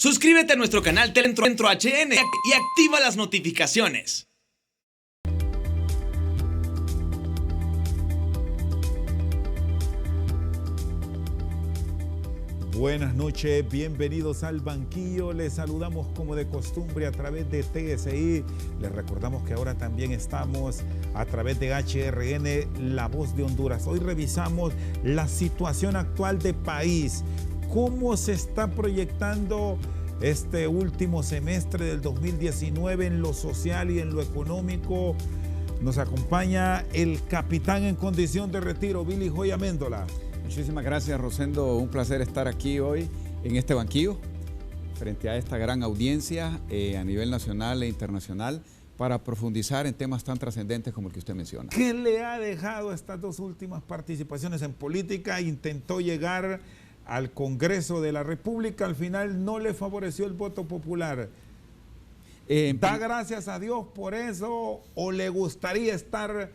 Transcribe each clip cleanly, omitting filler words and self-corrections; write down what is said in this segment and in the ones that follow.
Suscríbete a nuestro canal Telecentro HN y activa las notificaciones. Buenas noches, bienvenidos al banquillo. Les saludamos como de costumbre a través de TSI. Les recordamos que ahora también estamos a través de HRN, La Voz de Honduras. Hoy revisamos la situación actual del país. ¿Cómo se está proyectando este último semestre del 2019 en lo social y en lo económico? Nos acompaña el capitán en condición de retiro, Billy Joya Méndola. Muchísimas gracias, Rosendo. Un placer estar aquí hoy en este banquillo, frente a esta gran audiencia a nivel nacional e internacional, para profundizar en temas tan trascendentes como el que usted menciona. ¿Qué le ha dejado estas dos últimas participaciones en política? Intentó llegar al Congreso de la República, al final no le favoreció el voto popular. ¿Da gracias a Dios por eso o le gustaría estar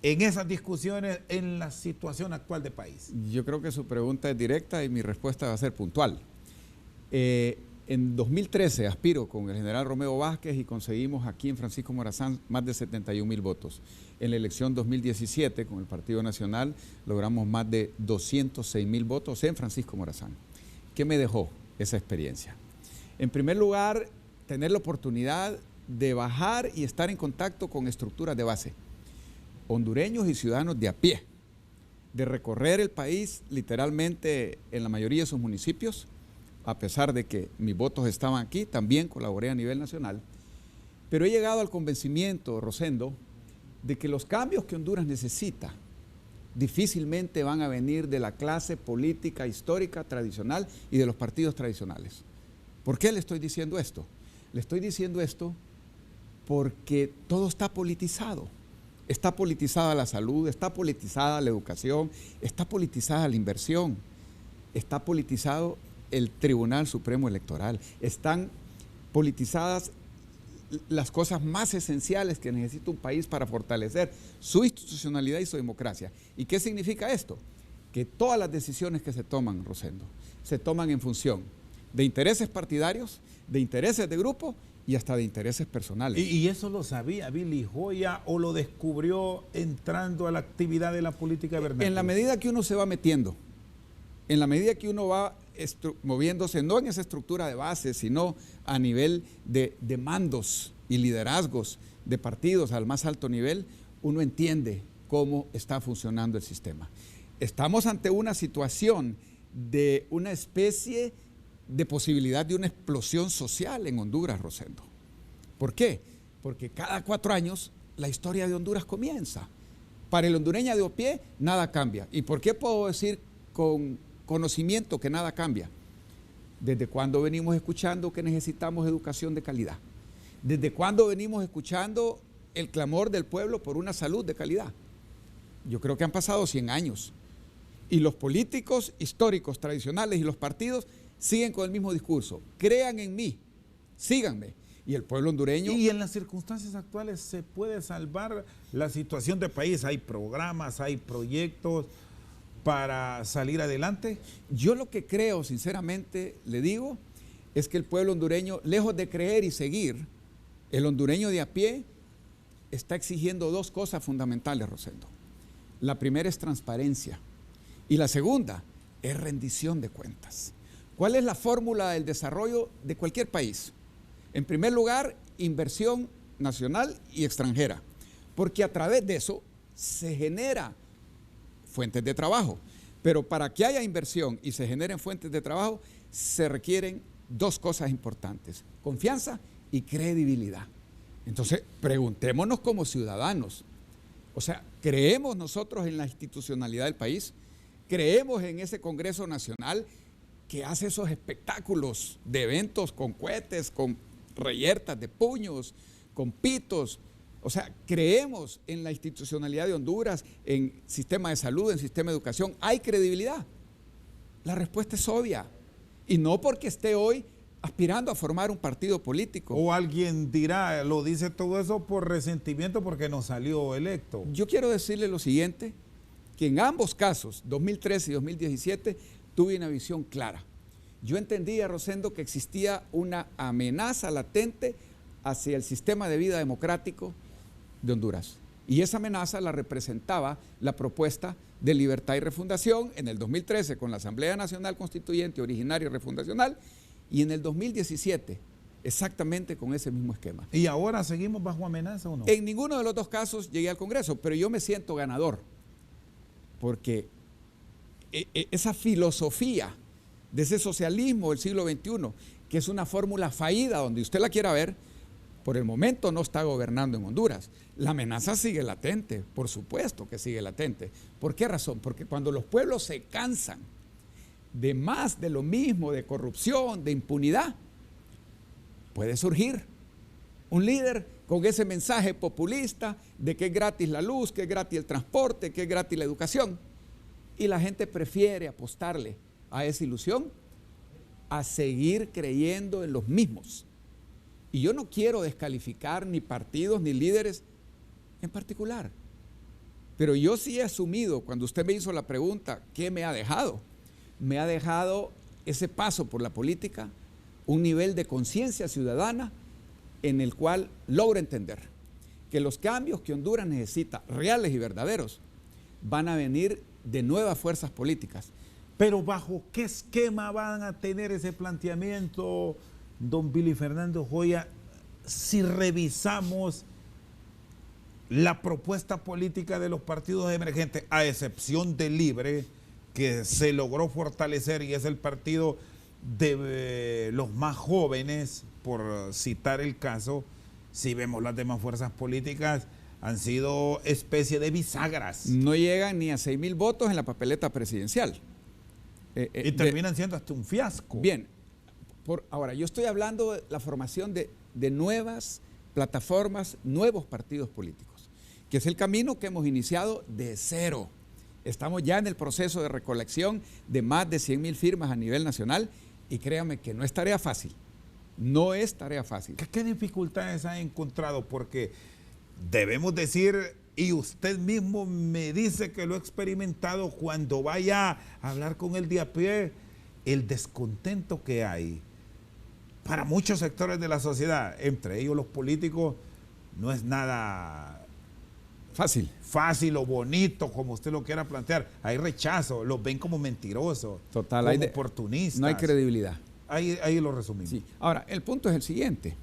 en esas discusiones en la situación actual del país? Yo creo que su pregunta es directa y mi respuesta va a ser puntual. En 2013 aspiro con el general Romeo Vázquez y conseguimos aquí en Francisco Morazán más de 71,000 votos. En la elección 2017 con el Partido Nacional logramos más de 206,000 votos en Francisco Morazán. ¿Qué me dejó esa experiencia? En primer lugar, tener la oportunidad de bajar y estar en contacto con estructuras de base, hondureños y ciudadanos de a pie, de recorrer el país literalmente en la mayoría de sus municipios. A pesar de que mis votos estaban aquí, también colaboré a nivel nacional, pero he llegado al convencimiento, Rosendo, de que los cambios que Honduras necesita difícilmente van a venir de la clase política histórica tradicional y de los partidos tradicionales. ¿Por qué le estoy diciendo esto? Le estoy diciendo esto porque todo está politizado. Está politizada la salud, está politizada la educación, está politizada la inversión, está politizado el Tribunal Supremo Electoral, están politizadas las cosas más esenciales que necesita un país para fortalecer su institucionalidad y su democracia. ¿Y qué significa esto? Que todas las decisiones que se toman, Rosendo, se toman en función de intereses partidarios, de intereses de grupo y hasta de intereses personales. ¿Y eso lo sabía Billy Joya o lo descubrió entrando a la actividad de la política vernácula? En la medida que uno se va metiendo, en la medida que uno va moviéndose, no en esa estructura de base, sino a nivel de mandos y liderazgos de partidos al más alto nivel, uno entiende cómo está funcionando el sistema. Estamos ante una situación de una especie de posibilidad de una explosión social en Honduras, Rosendo. ¿Por qué? Porque cada 4 años la historia de Honduras comienza. Para el hondureño de a pie, nada cambia. ¿Y por qué puedo decir con conocimiento que nada cambia? ¿Desde cuándo venimos escuchando que necesitamos educación de calidad? ¿Desde cuándo venimos escuchando el clamor del pueblo por una salud de calidad? Yo creo que han pasado 100 años. Y los políticos históricos tradicionales y los partidos siguen con el mismo discurso. Crean en mí, síganme. Y el pueblo hondureño... Y en las circunstancias actuales se puede salvar la situación del país. Hay programas, hay proyectos para salir adelante. Yo lo que creo, sinceramente, le digo, es que el pueblo hondureño, lejos de creer y seguir, el hondureño de a pie está exigiendo 2 cosas fundamentales, Rosendo. La primera es transparencia y la segunda es rendición de cuentas. ¿Cuál es la fórmula del desarrollo de cualquier país? En primer lugar, inversión nacional y extranjera, porque a través de eso se genera fuentes de trabajo. Pero para que haya inversión y se generen fuentes de trabajo, se requieren 2 cosas importantes: confianza y credibilidad. Entonces, preguntémonos como ciudadanos, o sea, ¿creemos nosotros en la institucionalidad del país? ¿Creemos en ese Congreso Nacional que hace esos espectáculos de eventos con cohetes, con reyertas de puños, con pitos? O sea, ¿creemos en la institucionalidad de Honduras, en sistema de salud, en sistema de educación? ¿Hay credibilidad? La respuesta es obvia. Y no porque esté hoy aspirando a formar un partido político. O alguien dirá, lo dice todo eso por resentimiento porque no salió electo. Yo quiero decirle lo siguiente, que en ambos casos, 2013 y 2017, tuve una visión clara. yo entendía, Rosendo, que existía una amenaza latente hacia el sistema de vida democrático de Honduras. Y esa amenaza la representaba la propuesta de Libertad y Refundación en el 2013 con la Asamblea Nacional Constituyente Originaria y Refundacional, y en el 2017 exactamente con ese mismo esquema. ¿Y ahora seguimos bajo amenaza o no? En ninguno de los dos casos llegué al Congreso, pero yo me siento ganador, porque esa filosofía de ese socialismo del siglo XXI, que es una fórmula fallida donde usted la quiera ver, por el momento no está gobernando en Honduras. La amenaza sigue latente, por supuesto que sigue latente. ¿Por qué razón? Porque cuando los pueblos se cansan de más de lo mismo, de corrupción, de impunidad, puede surgir un líder con ese mensaje populista de que es gratis la luz, que es gratis el transporte, que es gratis la educación. Y la gente prefiere apostarle a esa ilusión a seguir creyendo en los mismos. Y yo no quiero descalificar ni partidos ni líderes en particular, pero yo sí he asumido, cuando usted me hizo la pregunta, ¿qué me ha dejado? Me ha dejado ese paso por la política, un nivel de conciencia ciudadana en el cual logro entender que los cambios que Honduras necesita, reales y verdaderos, van a venir de nuevas fuerzas políticas. Pero ¿bajo qué esquema van a tener ese planteamiento, don Billy Fernando Joya, si revisamos la propuesta política de los partidos emergentes, a excepción de Libre, que se logró fortalecer y es el partido de los más jóvenes, por citar el caso? Si vemos las demás fuerzas políticas, han sido especie de bisagras. No llegan ni a 6,000 votos en la papeleta presidencial. Y terminan siendo hasta un fiasco. Bien, ahora yo estoy hablando de la formación de nuevas plataformas, nuevos partidos políticos, que es el camino que hemos iniciado de cero. Estamos ya en el proceso de recolección de más de 100,000 firmas a nivel nacional y créame que no es tarea fácil. No es tarea fácil. ¿Qué dificultades ha encontrado? Porque debemos decir, y usted mismo me dice que lo ha experimentado, cuando vaya a hablar con el de a pie, el descontento que hay para muchos sectores de la sociedad, entre ellos los políticos, no es nada fácil o bonito, como usted lo quiera plantear. Hay rechazo, los ven como mentirosos, total, como oportunistas. No hay credibilidad. Ahí lo resumimos. Sí. Ahora, el punto es el siguiente.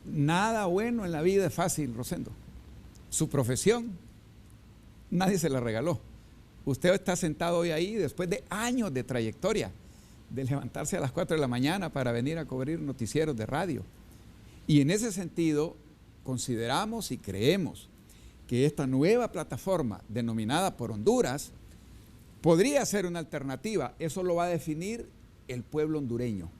Nada bueno en la vida es fácil, Rosendo. Su profesión, nadie se la regaló. Usted está sentado hoy ahí después de años de trayectoria, de levantarse a las 4 de la mañana para venir a cubrir noticieros de radio. Y en ese sentido, consideramos y creemos que esta nueva plataforma denominada por Honduras podría ser una alternativa. Eso lo va a definir el pueblo hondureño.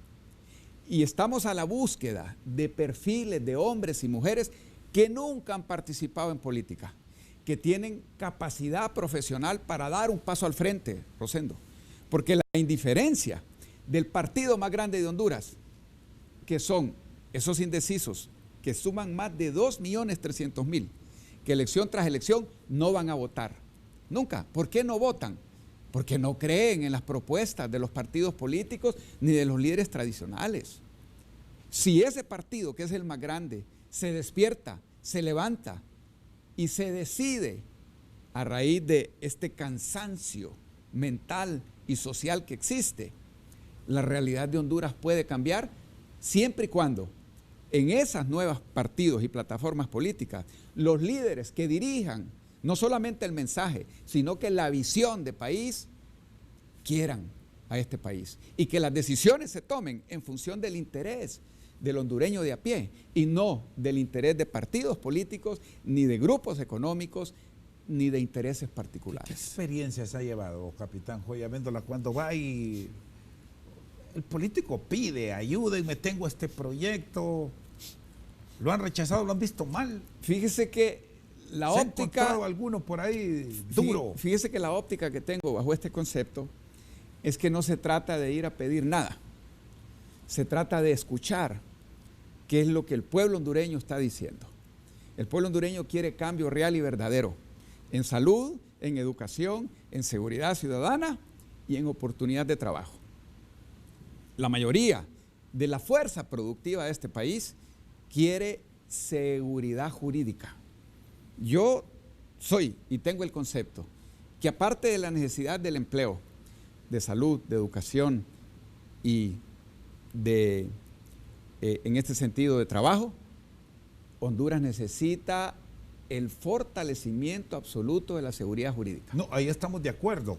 Y estamos a la búsqueda de perfiles de hombres y mujeres que nunca han participado en política, que tienen capacidad profesional para dar un paso al frente, Rosendo. Porque la indiferencia del partido más grande de Honduras, que son esos indecisos, que suman más de 2.300.000, que elección tras elección no van a votar. Nunca. ¿Por qué no votan? Porque no creen en las propuestas de los partidos políticos ni de los líderes tradicionales. Si ese partido, que es el más grande, se despierta, se levanta y se decide a raíz de este cansancio mental y social que existe, la realidad de Honduras puede cambiar siempre y cuando en esas nuevas partidos y plataformas políticas los líderes que dirijan no solamente el mensaje, sino que la visión de país quieran a este país y que las decisiones se tomen en función del interés del hondureño de a pie y no del interés de partidos políticos, ni de grupos económicos, ni de intereses particulares. ¿Qué experiencias ha llevado, capitán Joya Méndola, cuando va y el político pide, ayúdenme, tengo este proyecto? ¿Lo han rechazado, lo han visto mal? Fíjese que la óptica... ¿Se ha encontrado alguno por ahí duro? Fíjese que la óptica que tengo bajo este concepto es que no se trata de ir a pedir nada. Se trata de escuchar qué es lo que el pueblo hondureño está diciendo. El pueblo hondureño quiere cambio real y verdadero en salud, en educación, en seguridad ciudadana y en oportunidad de trabajo. la mayoría de la fuerza productiva de este país quiere seguridad jurídica. Yo soy y tengo el concepto que aparte de la necesidad del empleo, de salud, de educación y de, en este sentido, de trabajo, Honduras necesita el fortalecimiento absoluto de la seguridad jurídica. No, ahí estamos de acuerdo.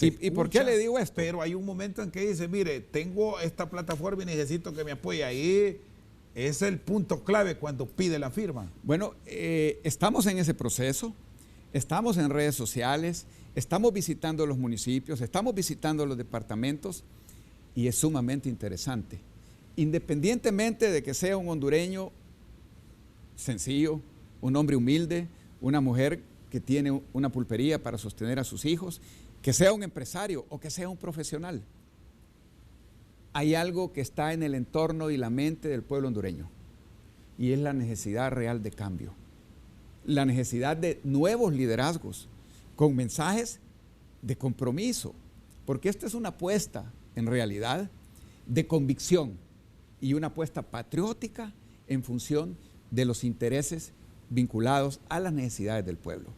¿Y por qué le digo esto? Pero hay un momento en que dice, mire, tengo esta plataforma y necesito que me apoye. Ahí es el punto clave cuando pide la firma. Bueno, estamos en ese proceso, estamos en redes sociales, estamos visitando los municipios, estamos visitando los departamentos y es sumamente interesante. Independientemente de que sea un hondureño sencillo, un hombre humilde, una mujer que tiene una pulpería para sostener a sus hijos, que sea un empresario o que sea un profesional. Hay algo que está en el entorno y la mente del pueblo hondureño y es la necesidad real de cambio, la necesidad de nuevos liderazgos con mensajes de compromiso, porque esta es una apuesta en realidad de convicción y una apuesta patriótica en función de los intereses vinculados a las necesidades del pueblo.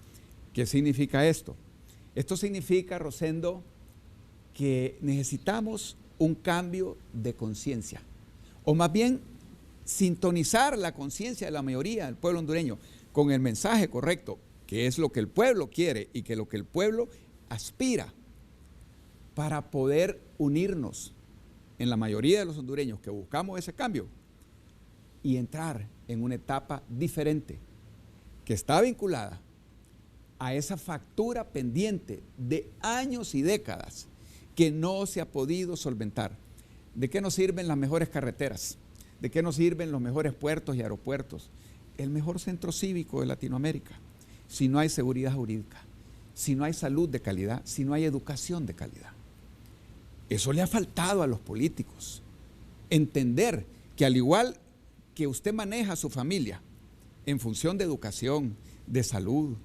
¿Qué significa esto? Esto significa, Rosendo, que necesitamos un cambio de conciencia, o más bien sintonizar la conciencia de la mayoría del pueblo hondureño con el mensaje correcto, que es lo que el pueblo quiere y que lo que el pueblo aspira, para poder unirnos en la mayoría de los hondureños que buscamos ese cambio y entrar en una etapa diferente que está vinculada a esa factura pendiente de años y décadas que no se ha podido solventar. ¿De qué nos sirven las mejores carreteras? ¿De qué nos sirven los mejores puertos y aeropuertos? El mejor centro cívico de Latinoamérica, si no hay seguridad jurídica, si no hay salud de calidad, si no hay educación de calidad. Eso le ha faltado a los políticos. Entender que al igual que usted maneja a su familia en función de educación, de salud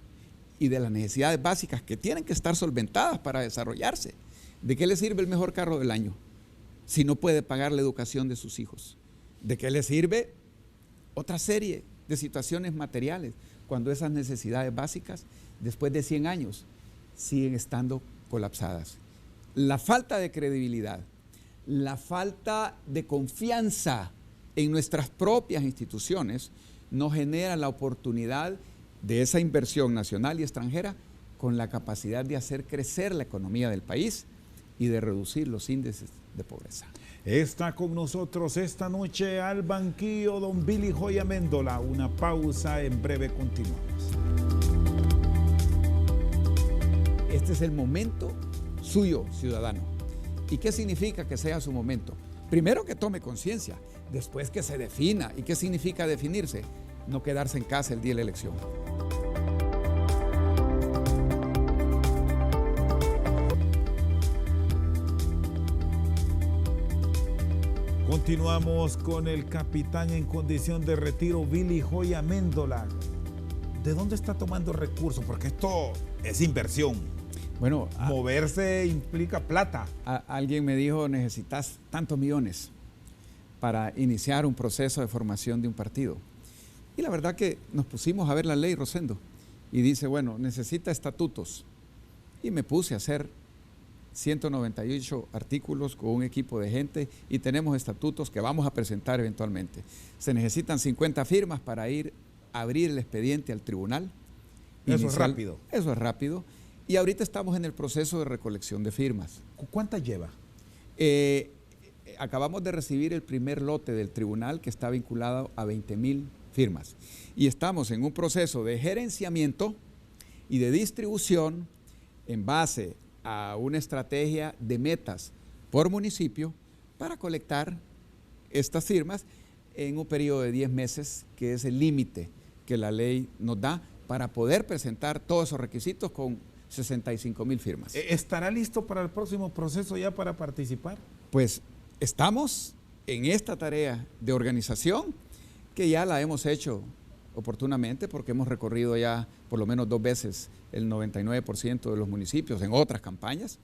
y de las necesidades básicas que tienen que estar solventadas para desarrollarse, ¿de qué le sirve el mejor carro del año si no puede pagar la educación de sus hijos? ¿De qué le sirve otra serie de situaciones materiales cuando esas necesidades básicas, después de 100 años, siguen estando colapsadas? La falta de credibilidad, la falta de confianza en nuestras propias instituciones nos genera la oportunidad de esa inversión nacional y extranjera con la capacidad de hacer crecer la economía del país y de reducir los índices de pobreza. Está con nosotros esta noche al banquillo don Billy Joya Amendola. Una pausa, en breve continuamos. Este es el momento suyo, ciudadano. ¿Y qué significa que sea su momento? Primero que tome conciencia, después que se defina. ¿Y qué significa definirse? No quedarse en casa el día de la elección. Continuamos con el capitán en condición de retiro, Billy Joya Amendola. ¿De dónde está tomando recursos? Porque esto es inversión. Bueno, moverse implica plata. Alguien me dijo, necesitas tantos millones para iniciar un proceso de formación de un partido. Y la verdad que nos pusimos a ver la ley, Rosendo, y dice, bueno, necesita estatutos. Y me puse a hacer 198 artículos con un equipo de gente y tenemos estatutos que vamos a presentar eventualmente. Se necesitan 50 firmas para ir a abrir el expediente al tribunal. Eso es rápido. Eso es rápido. Y ahorita estamos en el proceso de recolección de firmas. ¿Cuántas lleva? Acabamos de recibir el primer lote del tribunal que está vinculado a 20,000 firmas. Y estamos en un proceso de gerenciamiento y de distribución en base a una estrategia de metas por municipio para colectar estas firmas en un periodo de 10 meses, que es el límite que la ley nos da para poder presentar todos esos requisitos con 65,000 firmas. ¿Estará listo para el próximo proceso ya para participar? Pues estamos en esta tarea de organización que ya la hemos hecho oportunamente porque hemos recorrido ya por lo menos 2 veces el 99% de los municipios en otras campañas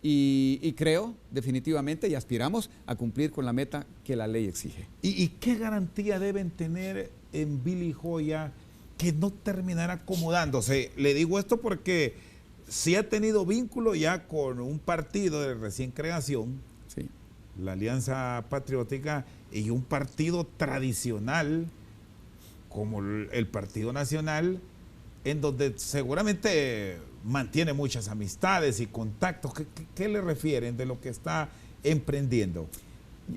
y creo definitivamente y aspiramos a cumplir con la meta que la ley exige. ¿Y qué garantía deben tener en Billy Joya que no terminará acomodándose? Le digo esto porque sí ha tenido vínculo ya con un partido de recién creación, Sí. la Alianza Patriótica, y un partido tradicional como el Partido Nacional, en donde seguramente mantiene muchas amistades y contactos. ¿Qué le refieren de lo que está emprendiendo?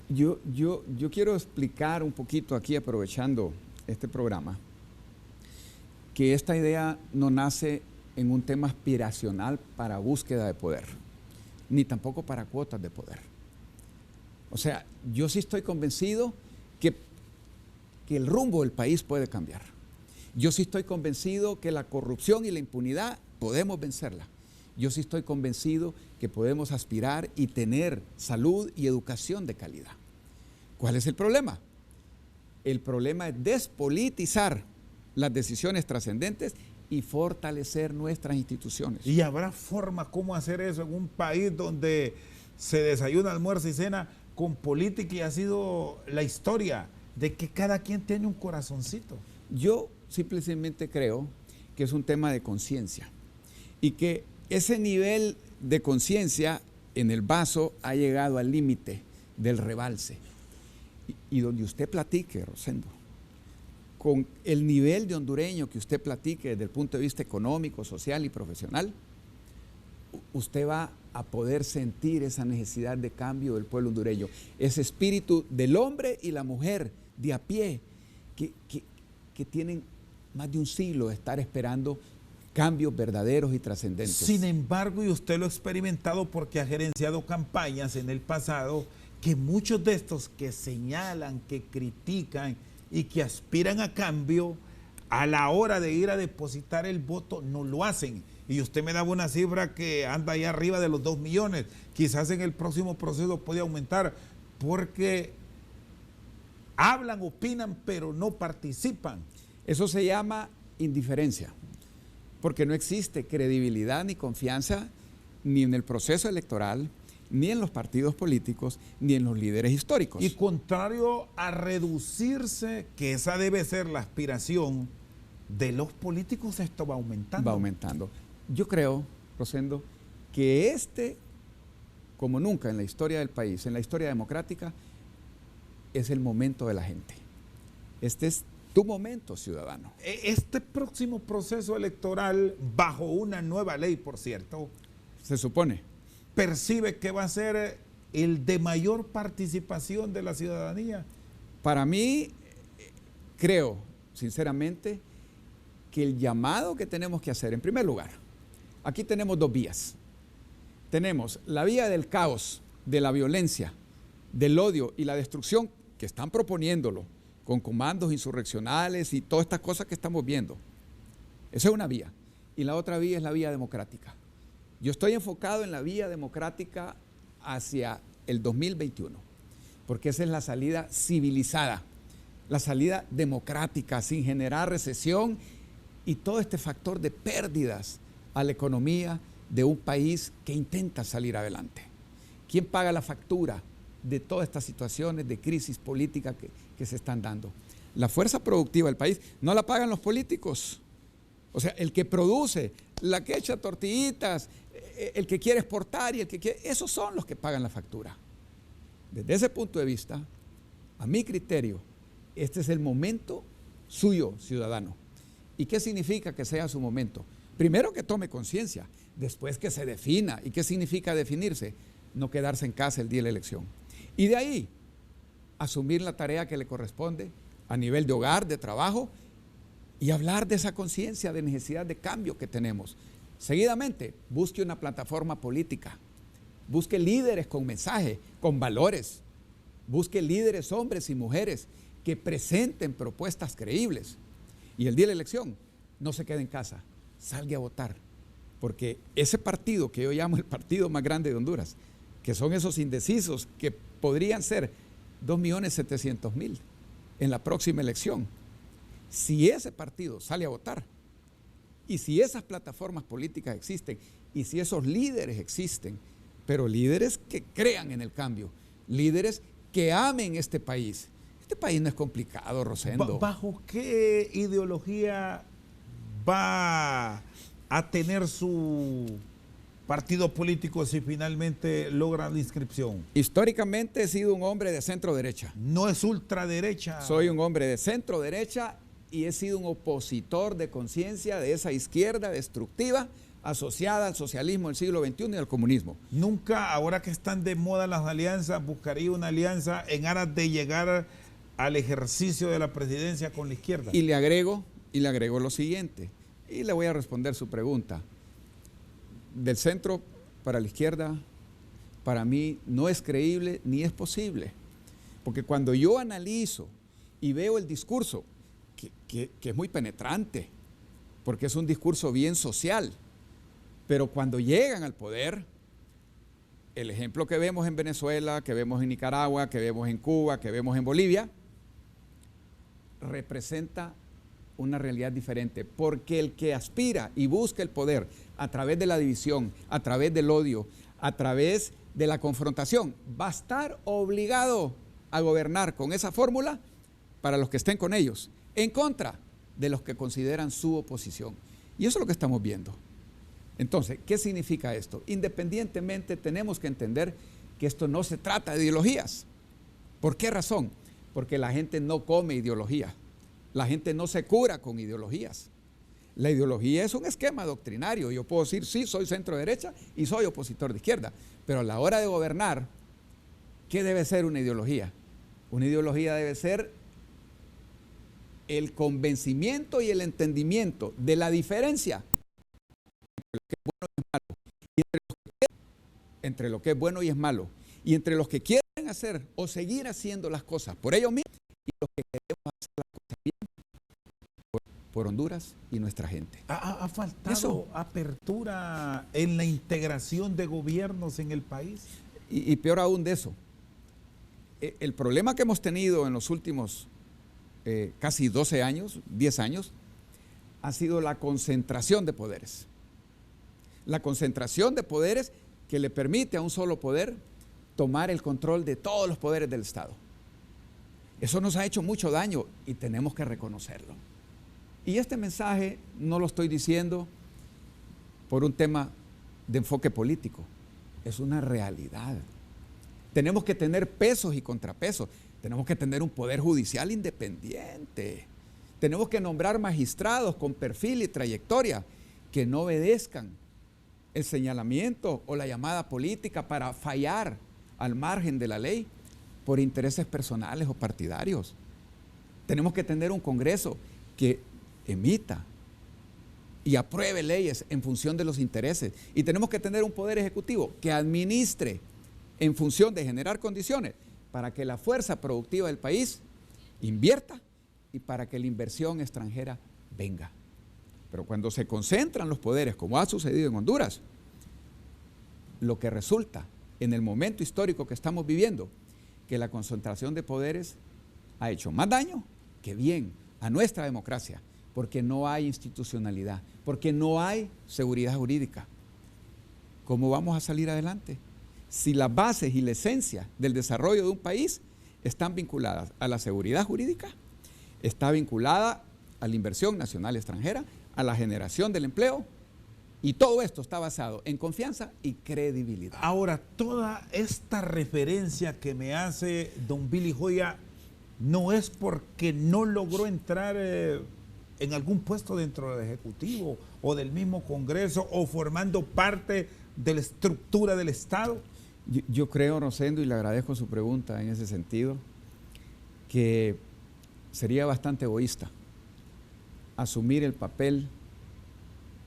Yo quiero explicar un poquito aquí, aprovechando este programa, que esta idea no nace en un tema aspiracional para búsqueda de poder, ni tampoco para cuotas de poder. O sea, yo sí estoy convencido que el rumbo del país puede cambiar. Yo sí estoy convencido que la corrupción y la impunidad podemos vencerla. Yo sí estoy convencido que podemos aspirar y tener salud y educación de calidad. ¿Cuál es el problema? El problema es despolitizar las decisiones trascendentes y fortalecer nuestras instituciones. ¿Y habrá forma cómo hacer eso en un país donde se desayuna, almuerza y cena con política y ha sido la historia de que cada quien tiene un corazoncito? Yo simplemente creo que es un tema de conciencia y que ese nivel de conciencia en el vaso ha llegado al límite del rebalse. Y donde usted platique, Rosendo, con el nivel de hondureño que usted platique desde el punto de vista económico, social y profesional, usted va a poder sentir esa necesidad de cambio del pueblo hondureño, ese espíritu del hombre y la mujer de a pie que tienen más de un siglo de estar esperando cambios verdaderos y trascendentes. Sin embargo, y usted lo ha experimentado porque ha gerenciado campañas en el pasado, que muchos de estos que señalan, que critican y que aspiran a cambio, a la hora de ir a depositar el voto no lo hacen. Y usted me daba una cifra que anda ahí arriba de los 2 millones. Quizás en el próximo proceso puede aumentar porque hablan, opinan, pero no participan. Eso se llama indiferencia, porque no existe credibilidad ni confianza ni en el proceso electoral, ni en los partidos políticos, ni en los líderes históricos. Y contrario a reducirse, que esa debe ser la aspiración de los políticos, esto va aumentando. Va aumentando. Yo creo, Rosendo, que como nunca en la historia del país, en la historia democrática, es el momento de la gente. Este es tu momento, ciudadano. Este próximo proceso electoral, bajo una nueva ley, por cierto, se supone, percibe que va a ser el de mayor participación de la ciudadanía. Para mí, creo, sinceramente, que el llamado que tenemos que hacer, en primer lugar, aquí tenemos 2 vías. Tenemos la vía del caos, de la violencia, del odio y la destrucción, que están proponiéndolo, con comandos insurreccionales y todas estas cosas que estamos viendo. Esa es una vía. Y la otra vía es la vía democrática. Yo estoy enfocado en la vía democrática hacia el 2021, porque esa es la salida civilizada, la salida democrática, sin generar recesión y todo este factor de pérdidas a la economía de un país que intenta salir adelante. ¿Quién paga la factura de todas estas situaciones de crisis política que se están dando? La fuerza productiva del país no la pagan los políticos. O sea, el que produce, la que echa tortillitas, el que quiere exportar y el que quiere, esos son los que pagan la factura. Desde ese punto de vista, a mi criterio, este es el momento suyo, ciudadano. ¿Y qué significa que sea su momento? Primero que tome conciencia, después que se defina. ¿Y qué significa definirse? No quedarse en casa el día de la elección. Y de ahí, asumir la tarea que le corresponde a nivel de hogar, de trabajo, y hablar de esa conciencia de necesidad de cambio que tenemos. Seguidamente, busque una plataforma política, busque líderes con mensaje, con valores, busque líderes hombres y mujeres que presenten propuestas creíbles. Y el día de la elección, no se quede en casa, salga a votar, porque ese partido que yo llamo el partido más grande de Honduras, que son esos indecisos que podrían ser 2.700.000 en la próxima elección, si ese partido sale a votar y si esas plataformas políticas existen y si esos líderes existen, pero líderes que crean en el cambio, líderes que amen este país. Este país no es complicado, Rosendo. ¿Bajo qué ideología va a tener su partido político si finalmente logra la inscripción? Históricamente he sido un hombre de centro derecha. No es ultraderecha. Soy un hombre de centro derecha y he sido un opositor de conciencia de esa izquierda destructiva asociada al socialismo del siglo XXI y al comunismo. Nunca, ahora que están de moda las alianzas, buscaría una alianza en aras de llegar al ejercicio de la presidencia con la izquierda. Y le agrego lo siguiente, y le voy a responder su pregunta. Del centro para la izquierda, para mí no es creíble ni es posible. Porque cuando yo analizo y veo el discurso, que es muy penetrante, porque es un discurso bien social, pero cuando llegan al poder, el ejemplo que vemos en Venezuela, que vemos en Nicaragua, que vemos en Cuba, que vemos en Bolivia, representa una realidad diferente, porque el que aspira y busca el poder a través de la división, a través del odio, a través de la confrontación, va a estar obligado a gobernar con esa fórmula para los que estén con ellos, en contra de los que consideran su oposición. Y eso es lo que estamos viendo. Entonces, ¿qué significa esto? Independientemente, tenemos que entender que esto no se trata de ideologías. ¿Por qué razón? Porque la gente no come ideología. La gente no se cura con ideologías. La ideología es un esquema doctrinario. Yo puedo decir, sí, soy centro derecha y soy opositor de izquierda. Pero a la hora de gobernar, ¿qué debe ser una ideología? Una ideología debe ser el convencimiento y el entendimiento de la diferencia entre lo que es bueno y es malo, y entre los que quieren hacer o seguir haciendo las cosas por ellos mismos y los que queremos hacer las cosas bien por Honduras y nuestra gente. ¿Ha faltado Eso. apertura en la integración de gobiernos en el país? Y peor aún de eso, el problema que hemos tenido en los últimos casi 12 años, 10 años, ha sido la concentración de poderes. La concentración de poderes que le permite a un solo poder tomar el control de todos los poderes del Estado. Eso nos ha hecho mucho daño y tenemos que reconocerlo. Y este mensaje no lo estoy diciendo por un tema de enfoque político, es una realidad. Tenemos que tener pesos y contrapesos, tenemos que tener un poder judicial independiente, tenemos que nombrar magistrados con perfil y trayectoria que no obedezcan el señalamiento o la llamada política para fallar al margen de la ley por intereses personales o partidarios. Tenemos que tener un Congreso que emita y apruebe leyes en función de los intereses. Y tenemos que tener un Poder Ejecutivo que administre en función de generar condiciones para que la fuerza productiva del país invierta y para que la inversión extranjera venga. Pero cuando se concentran los poderes, como ha sucedido en Honduras, lo que resulta en el momento histórico que estamos viviendo, que la concentración de poderes ha hecho más daño que bien a nuestra democracia, porque no hay institucionalidad, porque no hay seguridad jurídica. ¿Cómo vamos a salir adelante? Si las bases y la esencia del desarrollo de un país están vinculadas a la seguridad jurídica, está vinculada a la inversión nacional extranjera, a la generación del empleo, y todo esto está basado en confianza y credibilidad. Ahora, toda esta referencia que me hace don Billy Joya no es porque no logró entrar en algún puesto dentro del Ejecutivo o del mismo Congreso o formando parte de la estructura del Estado. Yo creo, Rosendo, y le agradezco su pregunta en ese sentido, que sería bastante egoísta asumir el papel,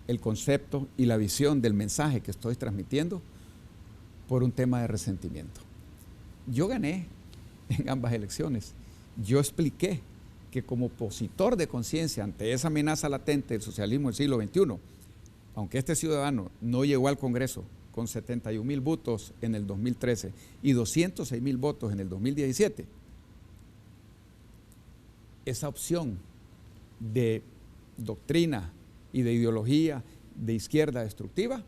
el concepto y la visión del mensaje que estoy transmitiendo por un tema de resentimiento. Yo gané en ambas elecciones. Yo expliqué que como opositor de conciencia ante esa amenaza latente del socialismo del siglo XXI, aunque este ciudadano no llegó al Congreso con 71,000 votos en el 2013 y 206,000 votos en el 2017, esa opción de doctrina y de ideología de izquierda destructiva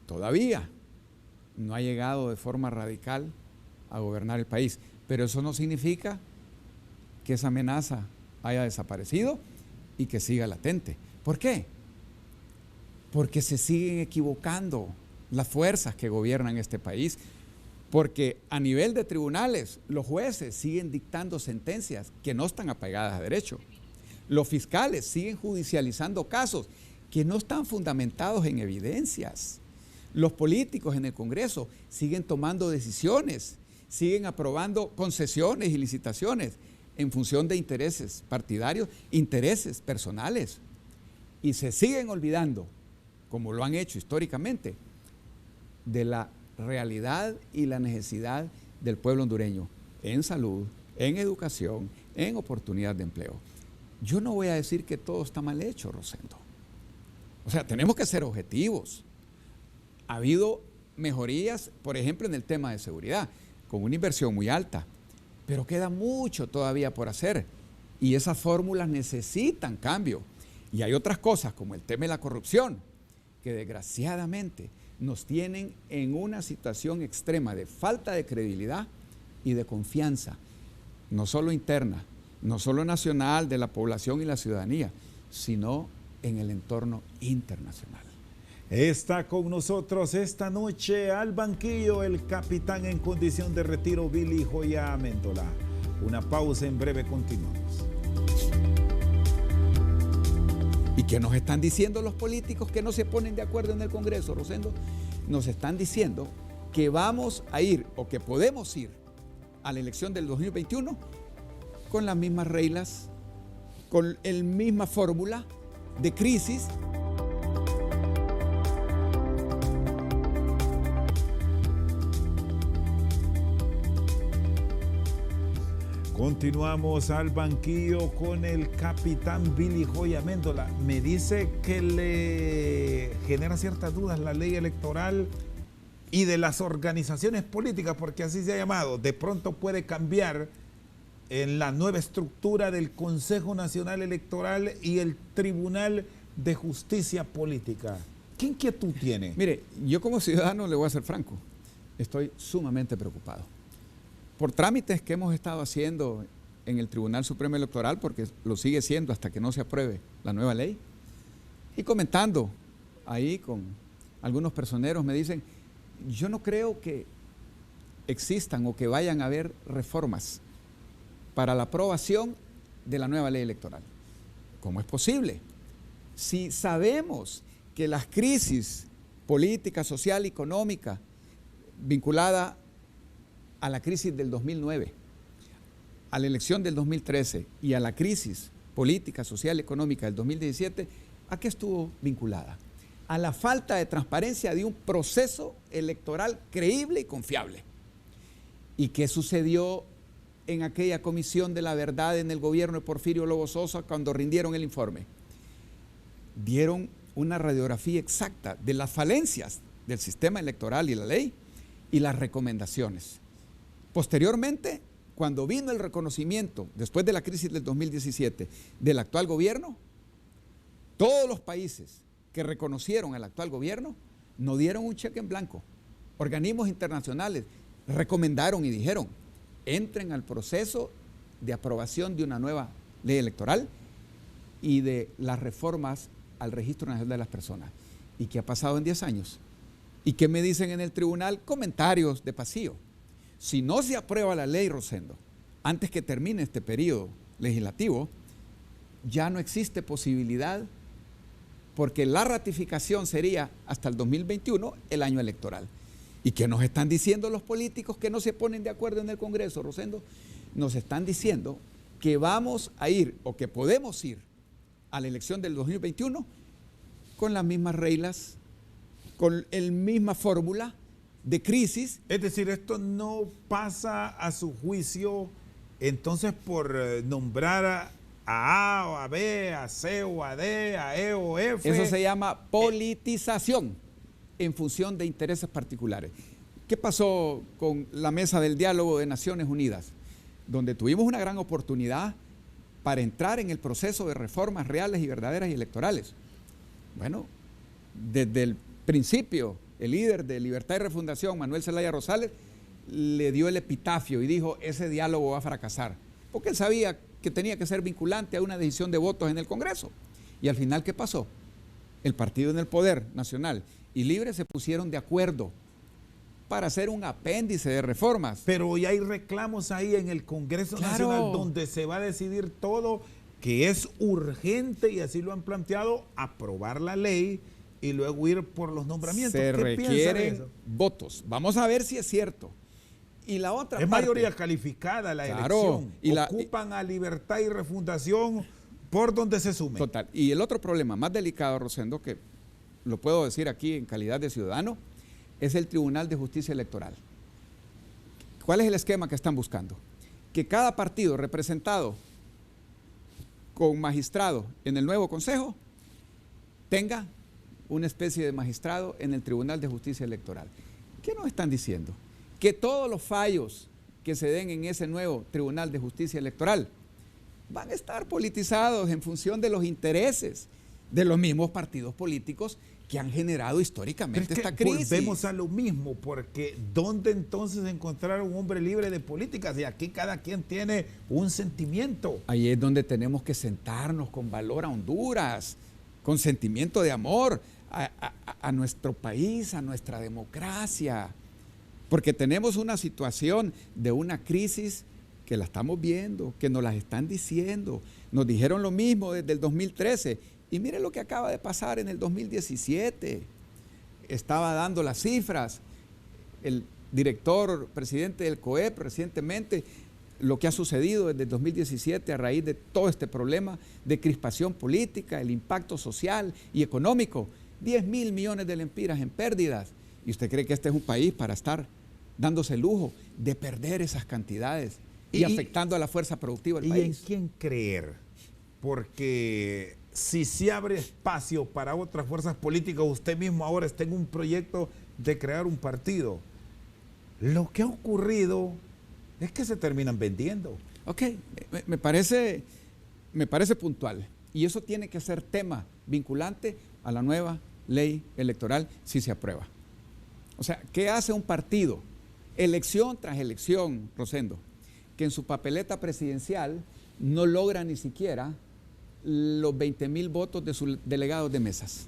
todavía no ha llegado de forma radical a gobernar el país. Pero eso no significa que esa amenaza haya desaparecido y que siga latente. ¿Por qué? Porque se siguen equivocando las fuerzas que gobiernan este país, porque a nivel de tribunales los jueces siguen dictando sentencias que no están apegadas a derecho. Los fiscales siguen judicializando casos que no están fundamentados en evidencias. Los políticos en el Congreso siguen tomando decisiones, siguen aprobando concesiones y licitaciones en función de intereses partidarios, intereses personales. Y se siguen olvidando, como lo han hecho históricamente, de la realidad y la necesidad del pueblo hondureño en salud, en educación, en oportunidad de empleo. Yo no voy a decir que todo está mal hecho, Rosendo. O sea, tenemos que ser objetivos. Ha habido mejorías, por ejemplo, en el tema de seguridad, con una inversión muy alta, pero queda mucho todavía por hacer y esas fórmulas necesitan cambio. Y hay otras cosas, como el tema de la corrupción, que desgraciadamente nos tienen en una situación extrema de falta de credibilidad y de confianza, no solo interna, no solo nacional de la población y la ciudadanía, sino en el entorno internacional. Está con nosotros esta noche al banquillo el capitán en condición de retiro, Billy Joya Amendola. Una pausa, en breve continuamos. ¿Y qué nos están diciendo los políticos que no se ponen de acuerdo en el Congreso, Rosendo? Nos están diciendo que vamos a ir o que podemos ir a la elección del 2021 con las mismas reglas, con la misma fórmula de crisis. Continuamos al banquillo con el capitán Billy Joya Amendola. Me dice que le genera ciertas dudas la ley electoral y de las organizaciones políticas, porque así se ha llamado. De pronto puede cambiar en la nueva estructura del Consejo Nacional Electoral y el Tribunal de Justicia Política. ¿Qué inquietud tiene? Mire, yo como ciudadano le voy a ser franco, estoy sumamente preocupado por trámites que hemos estado haciendo en el Tribunal Supremo Electoral, porque lo sigue siendo hasta que no se apruebe la nueva ley, y comentando ahí con algunos personeros me dicen, yo no creo que existan o que vayan a haber reformas para la aprobación de la nueva ley electoral. ¿Cómo es posible? Si sabemos que las crisis política, social, económica, vinculada a la crisis del 2009, a la elección del 2013 y a la crisis política, social, económica del 2017, ¿a qué estuvo vinculada? A la falta de transparencia de un proceso electoral creíble y confiable. ¿Y qué sucedió en aquella comisión de la verdad en el gobierno de Porfirio Lobo Sosa cuando rindieron el informe? Dieron una radiografía exacta de las falencias del sistema electoral y la ley y las recomendaciones. Posteriormente, cuando vino el reconocimiento, después de la crisis del 2017, del actual gobierno, todos los países que reconocieron al actual gobierno no dieron un cheque en blanco. Organismos internacionales recomendaron y dijeron, entren al proceso de aprobación de una nueva ley electoral y de las reformas al Registro Nacional de las Personas. ¿Y qué ha pasado en 10 años? ¿Y qué me dicen en el tribunal? Comentarios de pasillo. Si no se aprueba la ley, Rosendo, antes que termine este periodo legislativo, ya no existe posibilidad, porque la ratificación sería hasta el 2021, el año electoral. ¿Y qué nos están diciendo los políticos que no se ponen de acuerdo en el Congreso, Rosendo? Nos están diciendo que vamos a ir o que podemos ir a la elección del 2021 con las mismas reglas, con la misma fórmula de crisis. Es decir, esto no pasa a su juicio entonces por nombrar a A o a B, a C o a D, a E o F. Eso se llama politización en función de intereses particulares. ¿Qué pasó con la mesa del diálogo de Naciones Unidas? Donde tuvimos una gran oportunidad para entrar en el proceso de reformas reales y verdaderas y electorales. Bueno, desde el principio el líder de Libertad y Refundación, Manuel Zelaya Rosales, le dio el epitafio y dijo, ese diálogo va a fracasar, porque él sabía que tenía que ser vinculante a una decisión de votos en el Congreso. Y al final, ¿qué pasó? El partido en el poder nacional y Libre se pusieron de acuerdo para hacer un apéndice de reformas. Pero ya hay reclamos ahí en el Congreso Nacional donde se va a decidir todo, que es urgente, y así lo han planteado, aprobar la ley y luego ir por los nombramientos. Se requieren votos. Vamos a ver si es cierto. Y la otra es parte, mayoría calificada la elección. Ocupan a Libertad y Refundación por donde se sumen. Total. Y el otro problema más delicado, Rosendo, que lo puedo decir aquí en calidad de ciudadano, es el Tribunal de Justicia Electoral. ¿Cuál es el esquema que están buscando? Que cada partido representado con magistrado en el nuevo consejo tenga una especie de magistrado en el Tribunal de Justicia Electoral. ¿Qué nos están diciendo? Que todos los fallos que se den en ese nuevo Tribunal de Justicia Electoral van a estar politizados en función de los intereses de los mismos partidos políticos que han generado históricamente esta crisis. Volvemos a lo mismo, porque ¿dónde entonces encontrar un hombre libre de políticas? Y aquí cada quien tiene un sentimiento. Ahí es donde tenemos que sentarnos con valor a Honduras, con sentimiento de amor a nuestro país, a nuestra democracia, porque tenemos una situación de una crisis que la estamos viendo, que nos las están diciendo. Nos dijeron lo mismo desde el 2013. Y mire lo que acaba de pasar en el 2017. Estaba dando las cifras el presidente del COEP recientemente, lo que ha sucedido desde el 2017 a raíz de todo este problema de crispación política, el impacto social y económico. 10.000 millones de lempiras en pérdidas. ¿Y usted cree que este es un país para estar dándose el lujo de perder esas cantidades y afectando a la fuerza productiva del país? ¿Y en quién creer? Porque si se abre espacio para otras fuerzas políticas, usted mismo ahora está en un proyecto de crear un partido. Lo que ha ocurrido es que se terminan vendiendo. Ok, me parece puntual. Y eso tiene que ser tema vinculante a la nueva ley electoral si se aprueba. O sea, ¿qué hace un partido? Elección tras elección, Rosendo, que en su papeleta presidencial no logra ni siquiera los 20.000 votos de sus delegados de mesas.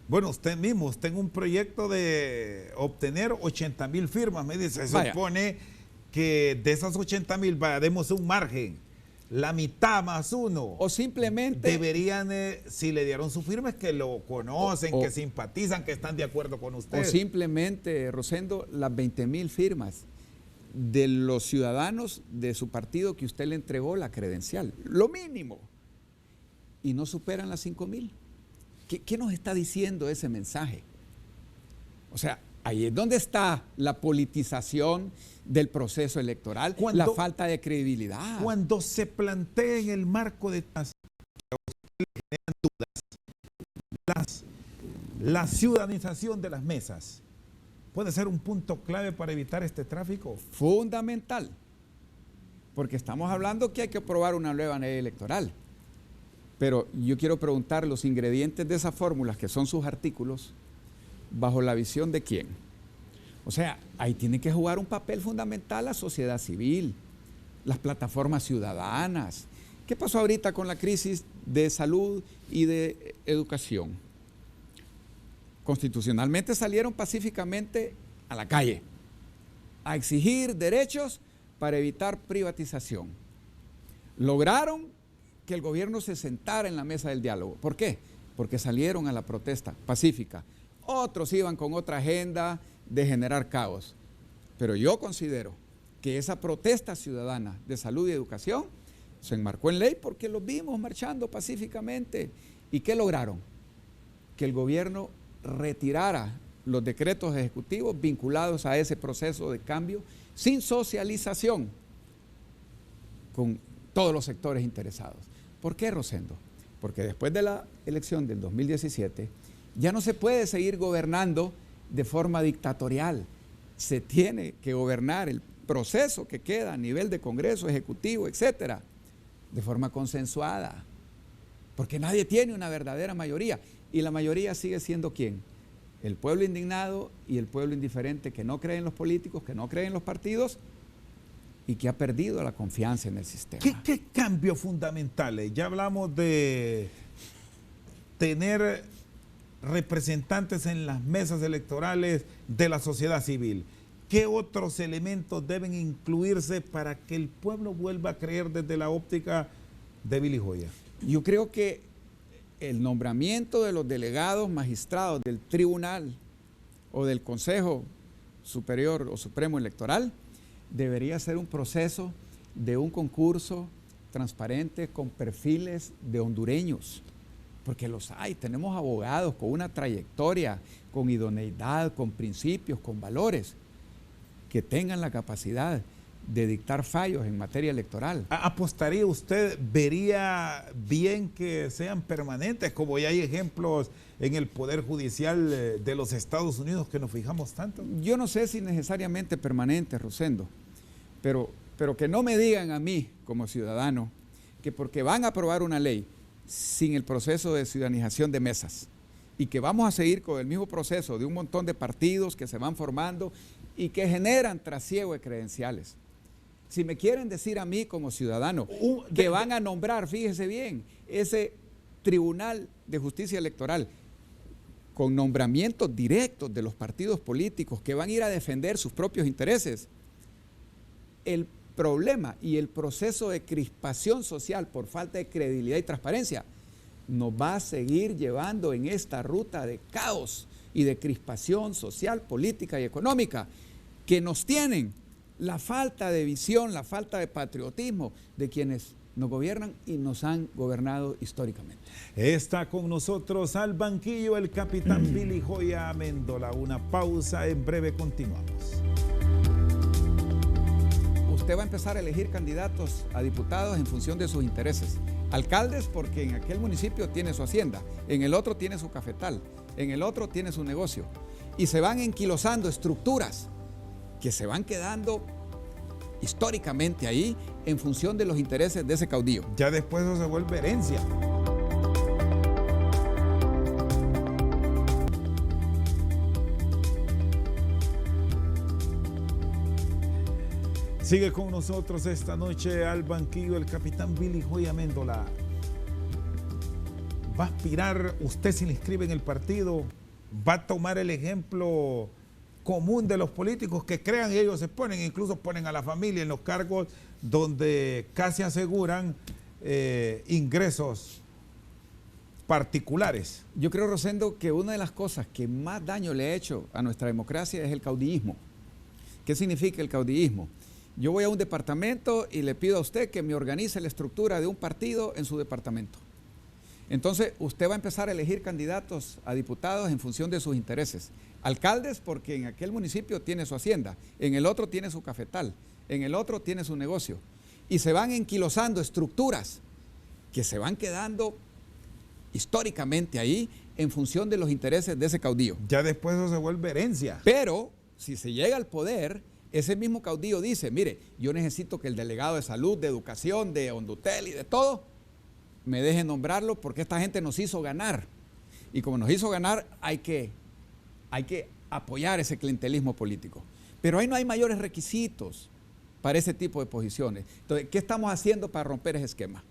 Bueno, usted mismo está en un proyecto de obtener 80.000 firmas, me dice. Se supone que de esas 80.000, demos un margen, la mitad más uno. O simplemente deberían, si le dieron su firma, es que lo conocen, que simpatizan, que están de acuerdo con usted. O simplemente, Rosendo, las 20.000 firmas de los ciudadanos de su partido que usted le entregó la credencial, lo mínimo, y no superan las 5.000. ¿Qué nos está diciendo ese mensaje? O sea, ahí es donde está la politización del proceso electoral, la falta de credibilidad. Cuando se plantea en el marco de que a usted le generan dudas, la ciudadanización de las mesas puede ser un punto clave para evitar este tráfico. Fundamental, porque estamos hablando que hay que aprobar una nueva ley electoral. Pero yo quiero preguntar los ingredientes de esas fórmulas, que son sus artículos, ¿bajo la visión de quién? O sea, ahí tiene que jugar un papel fundamental la sociedad civil, las plataformas ciudadanas. ¿Qué pasó ahorita con la crisis de salud y de educación? Constitucionalmente salieron pacíficamente a la calle a exigir derechos para evitar privatización. Lograron que el gobierno se sentara en la mesa del diálogo. ¿Por qué? Porque salieron a la protesta pacífica. Otros iban con otra agenda de generar caos. Pero yo considero que esa protesta ciudadana de salud y educación se enmarcó en ley porque los vimos marchando pacíficamente. ¿Y qué lograron? Que el gobierno retirara los decretos ejecutivos vinculados a ese proceso de cambio sin socialización con todos los sectores interesados. ¿Por qué, Rosendo? Porque después de la elección del 2017 ya no se puede seguir gobernando de forma dictatorial. Se tiene que gobernar el proceso que queda a nivel de Congreso, Ejecutivo, etcétera, de forma consensuada. Porque nadie tiene una verdadera mayoría. Y la mayoría sigue siendo ¿quién? el pueblo indignado y el pueblo indiferente que no cree en los políticos, que no cree en los partidos y que ha perdido la confianza en el sistema. ¿Qué cambios fundamentales? Ya hablamos de tener representantes en las mesas electorales de la sociedad civil. ¿Qué otros elementos deben incluirse para que el pueblo vuelva a creer desde la óptica de Billy Joya? Yo creo que el nombramiento de los delegados magistrados del tribunal o del Consejo Superior o Supremo Electoral debería ser un proceso de un concurso transparente con perfiles de hondureños, porque los hay. Tenemos abogados con una trayectoria, con idoneidad, con principios, con valores, que tengan la capacidad de dictar fallos en materia electoral. ¿Apostaría usted, vería bien que sean permanentes, como ya hay ejemplos en el Poder Judicial de los Estados Unidos que nos fijamos tanto? Yo no sé si necesariamente permanentes, Rosendo, pero que no me digan a mí como ciudadano que porque van a aprobar una ley sin el proceso de ciudadanización de mesas y que vamos a seguir con el mismo proceso de un montón de partidos que se van formando y que generan trasiego de credenciales. Si me quieren decir a mí como ciudadano que van a nombrar, fíjese bien, ese Tribunal de Justicia Electoral con nombramientos directos de los partidos políticos que van a ir a defender sus propios intereses, el problema y el proceso de crispación social por falta de credibilidad y transparencia nos va a seguir llevando en esta ruta de caos y de crispación social, política y económica que nos tienen la falta de visión, la falta de patriotismo de quienes nos gobiernan y nos han gobernado históricamente. Está con nosotros al banquillo el capitán Billy Joya Amendola. Una pausa, en breve continuamos. Usted va a empezar a elegir candidatos a diputados en función de sus intereses. Alcaldes porque en aquel municipio tiene su hacienda, en el otro tiene su cafetal, en el otro tiene su negocio. Y se van enquilosando estructuras que se van quedando históricamente ahí en función de los intereses de ese caudillo. Ya después eso se vuelve herencia. Sigue con nosotros esta noche al banquillo el capitán Billy Joya Amendola. ¿Va a aspirar, usted se inscribe en el partido, va a tomar el ejemplo común de los políticos que crean y ellos se ponen, incluso ponen a la familia en los cargos donde casi aseguran ingresos particulares? Yo creo, Rosendo, que una de las cosas que más daño le ha hecho a nuestra democracia es el caudillismo. ¿Qué significa el caudillismo? Yo voy a un departamento y le pido a usted que me organice la estructura de un partido en su departamento. Entonces, usted va a empezar a elegir candidatos a diputados en función de sus intereses. Alcaldes porque en aquel municipio tiene su hacienda, en el otro tiene su cafetal, en el otro tiene su negocio. Y se van enquilosando estructuras que se van quedando históricamente ahí en función de los intereses de ese caudillo. Ya después eso se vuelve herencia. Pero si se llega al poder, ese mismo caudillo dice, mire, yo necesito que el delegado de salud, de educación, de Hondutel y de todo, me deje nombrarlo porque esta gente nos hizo ganar. Y como nos hizo ganar, hay que apoyar ese clientelismo político. Pero ahí no hay mayores requisitos para ese tipo de posiciones. Entonces, ¿qué estamos haciendo para romper ese esquema?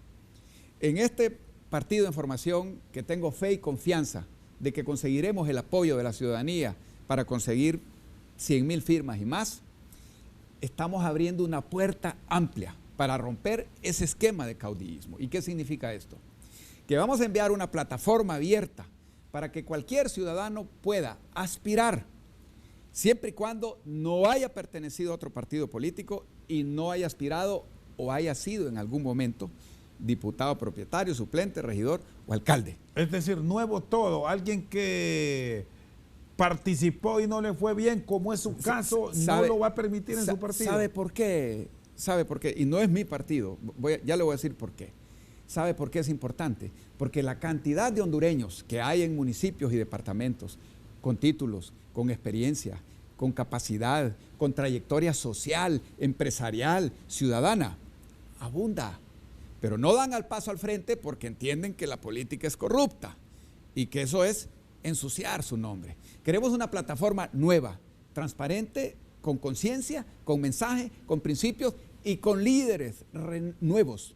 En este partido en formación, que tengo fe y confianza de que conseguiremos el apoyo de la ciudadanía para conseguir 100,000 firmas y más, estamos abriendo una puerta amplia para romper ese esquema de caudillismo. ¿Y qué significa esto? Que vamos a enviar una plataforma abierta para que cualquier ciudadano pueda aspirar, siempre y cuando no haya pertenecido a otro partido político y no haya aspirado o haya sido en algún momento diputado propietario, suplente, regidor o alcalde. Es decir, nuevo todo. Alguien que participó y no le fue bien, como es su caso, no lo va a permitir en su partido. ¿Sabe por qué? ¿Sabe por qué? Y no es mi partido, ya le voy a decir por qué. ¿Sabe por qué es importante? Porque la cantidad de hondureños que hay en municipios y departamentos con títulos, con experiencia, con capacidad, con trayectoria social, empresarial, ciudadana, abunda. Pero no dan el paso al frente porque entienden que la política es corrupta y que eso es ensuciar su nombre. Queremos una plataforma nueva, transparente, con conciencia, con mensaje, con principios y con líderes nuevos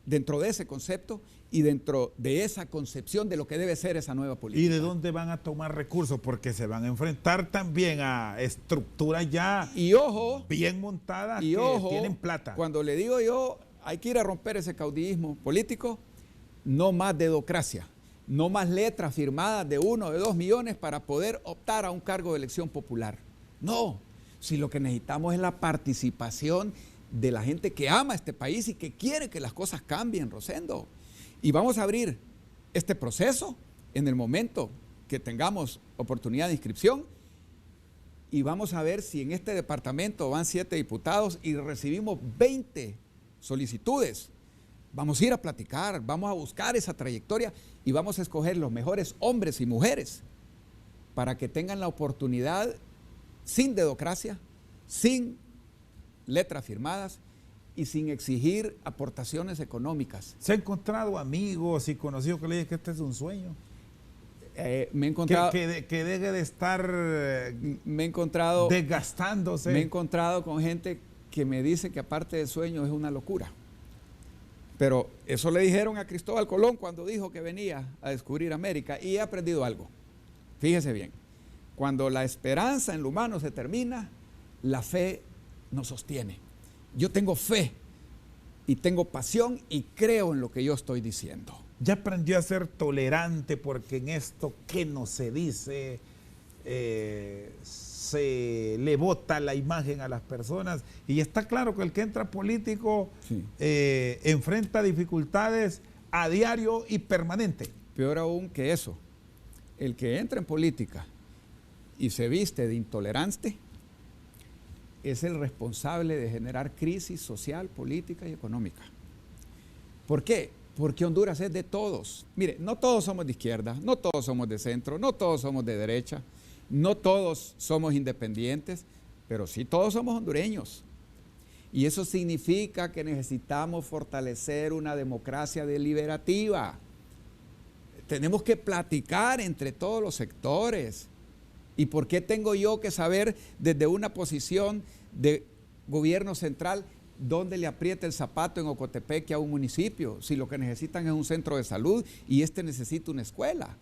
dentro de ese concepto y dentro de esa concepción de lo que debe ser esa nueva política. ¿Y de dónde van a tomar recursos? Porque se van a enfrentar también a estructuras ya bien montadas que tienen plata. Cuando le digo yo, hay que ir a romper ese caudillismo político, no más dedocracia, no más letras firmadas de 1 o de 2 millones para poder optar a un cargo de elección popular. No, si lo que necesitamos es la participación de la gente que ama este país y que quiere que las cosas cambien, Rosendo. Y vamos a abrir este proceso en el momento que tengamos oportunidad de inscripción y vamos a ver si en este departamento van 7 diputados y recibimos 20 solicitudes. Vamos a ir a platicar, vamos a buscar esa trayectoria y vamos a escoger los mejores hombres y mujeres para que tengan la oportunidad, sin dedocracia, sin letras firmadas y sin exigir aportaciones económicas. ¿Se ha encontrado amigos y conocidos que le digan que este es un sueño? Me he encontrado... Que deje de estar desgastándose. Me he encontrado con gente que me dice que aparte del sueño es una locura. Pero eso le dijeron a Cristóbal Colón cuando dijo que venía a descubrir América y he aprendido algo. Fíjese bien, cuando la esperanza en lo humano se termina, la fe nos sostiene. Yo tengo fe y tengo pasión y creo en lo que yo estoy diciendo. Ya aprendió a ser tolerante porque en esto que no se dice se le bota la imagen a las personas y está claro que el que entra político enfrenta dificultades a diario y permanente. Peor aún que eso, el que entra en política y se viste de intolerante es el responsable de generar crisis social, política y económica. ¿Por qué? Porque Honduras es de todos. Mire, no todos somos de izquierda, no todos somos de centro, no todos somos de derecha, no todos somos independientes, pero sí todos somos hondureños. Y eso significa que necesitamos fortalecer una democracia deliberativa. Tenemos que platicar entre todos los sectores. ¿Y por qué tengo yo que saber desde una posición de gobierno central dónde le aprieta el zapato en Ocotepeque a un municipio? Si lo que necesitan es un centro de salud y este necesita una escuela.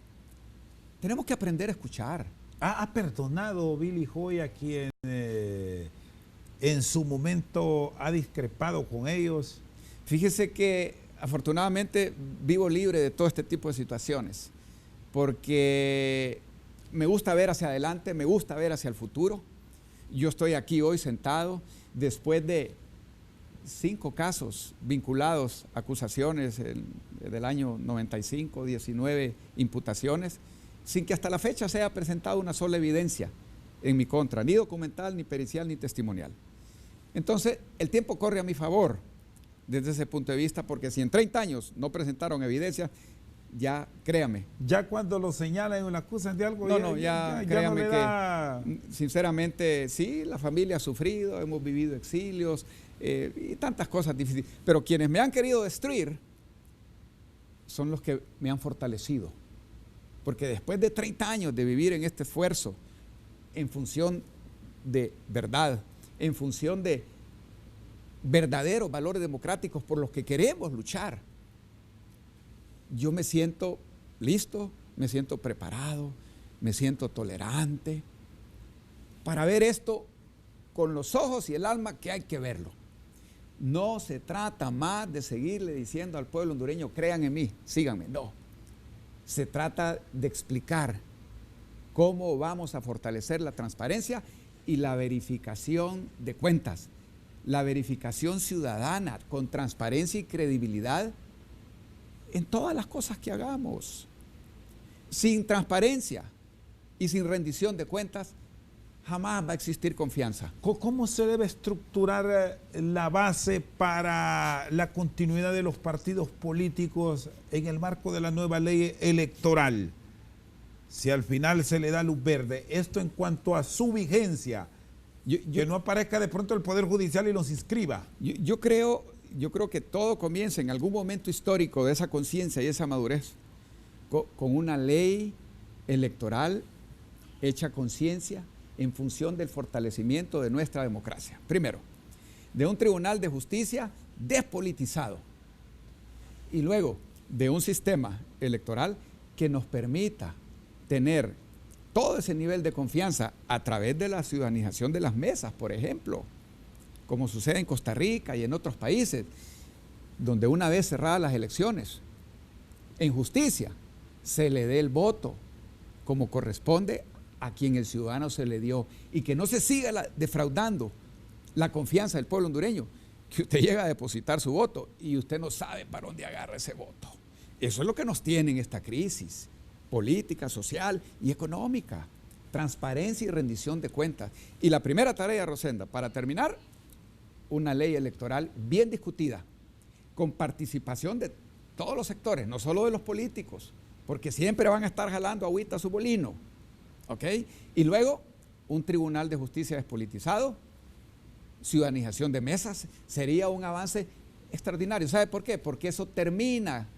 Tenemos que aprender a escuchar. ¿Ha perdonado Billy Joy a quien en su momento ha discrepado con ellos? Fíjese que afortunadamente vivo libre de todo este tipo de situaciones, porque me gusta ver hacia adelante, me gusta ver hacia el futuro. Yo estoy aquí hoy sentado después de 5 casos vinculados, acusaciones del año 95, 19 imputaciones, sin que hasta la fecha se haya presentado una sola evidencia en mi contra, ni documental, ni pericial, ni testimonial. Entonces, el tiempo corre a mi favor desde ese punto de vista, porque si en 30 años no presentaron evidencia, ya créame. Ya cuando lo señalan o lo acusan de algo, ya créame que sinceramente sí, la familia ha sufrido, hemos vivido exilios y tantas cosas difíciles, pero quienes me han querido destruir son los que me han fortalecido, porque después de 30 años de vivir en este esfuerzo en función de verdad, en función de verdaderos valores democráticos por los que queremos luchar, yo me siento listo, me siento preparado, me siento tolerante para ver esto con los ojos y el alma que hay que verlo. No se trata más de seguirle diciendo al pueblo hondureño, crean en mí, síganme. No, se trata de explicar cómo vamos a fortalecer la transparencia y la verificación de cuentas, la verificación ciudadana con transparencia y credibilidad en todas las cosas que hagamos. Sin transparencia y sin rendición de cuentas, jamás va a existir confianza. ¿Cómo se debe estructurar la base para la continuidad de los partidos políticos en el marco de la nueva ley electoral? Si al final se le da luz verde, esto en cuanto a su vigencia, que no aparezca de pronto el Poder Judicial y los inscriba. Yo creo que todo comienza en algún momento histórico de esa conciencia y esa madurez con una ley electoral hecha conciencia en función del fortalecimiento de nuestra democracia. Primero, de un tribunal de justicia despolitizado y luego de un sistema electoral que nos permita tener todo ese nivel de confianza a través de la ciudadanización de las mesas, por ejemplo, como sucede en Costa Rica y en otros países, donde una vez cerradas las elecciones, en justicia se le dé el voto como corresponde a quien el ciudadano se le dio y que no se siga defraudando la confianza del pueblo hondureño, que usted llega a depositar su voto y usted no sabe para dónde agarra ese voto. Eso es lo que nos tiene en esta crisis política, social y económica. Transparencia y rendición de cuentas. Y la primera tarea, Rosenda, para terminar, una ley electoral bien discutida, con participación de todos los sectores, no solo de los políticos, porque siempre van a estar jalando agüita a su molino, ¿ok? Y luego, un tribunal de justicia despolitizado, ciudadanización de mesas, sería un avance extraordinario. ¿Sabe por qué? Porque eso termina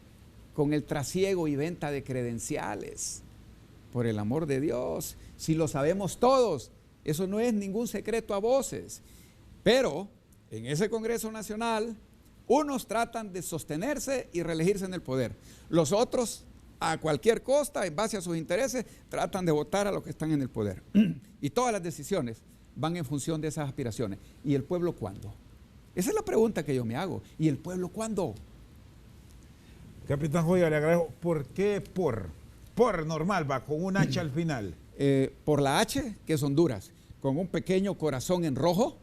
con el trasiego y venta de credenciales. Por el amor de Dios, si lo sabemos todos, eso no es ningún secreto a voces. Pero en ese Congreso Nacional, unos tratan de sostenerse y reelegirse en el poder. Los otros, a cualquier costa, en base a sus intereses, tratan de votar a los que están en el poder. Y todas las decisiones van en función de esas aspiraciones. ¿Y el pueblo cuándo? Esa es la pregunta que yo me hago. ¿Y el pueblo cuándo? Capitán Joya, le agradezco. ¿Por qué por normal va con un H al final? Por la H, que es Honduras, con un pequeño corazón en rojo,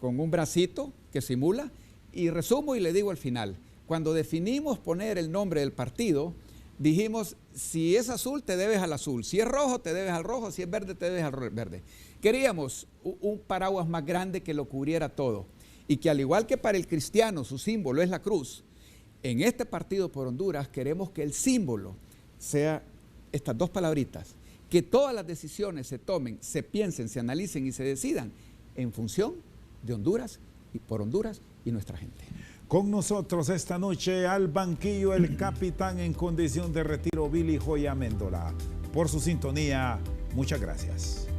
con un bracito que simula. Y resumo y le digo al final, cuando definimos poner el nombre del partido, dijimos, si es azul te debes al azul, si es rojo te debes al rojo, si es verde te debes al verde. Queríamos un paraguas más grande que lo cubriera todo y que al igual que para el cristiano su símbolo es la cruz, en este Partido por Honduras queremos que el símbolo sea estas dos palabritas, que todas las decisiones se tomen, se piensen, se analicen y se decidan en función de Honduras y por Honduras y nuestra gente. Con nosotros esta noche al banquillo el capitán en condición de retiro, Billy Joya Amendola. Por su sintonía, muchas gracias.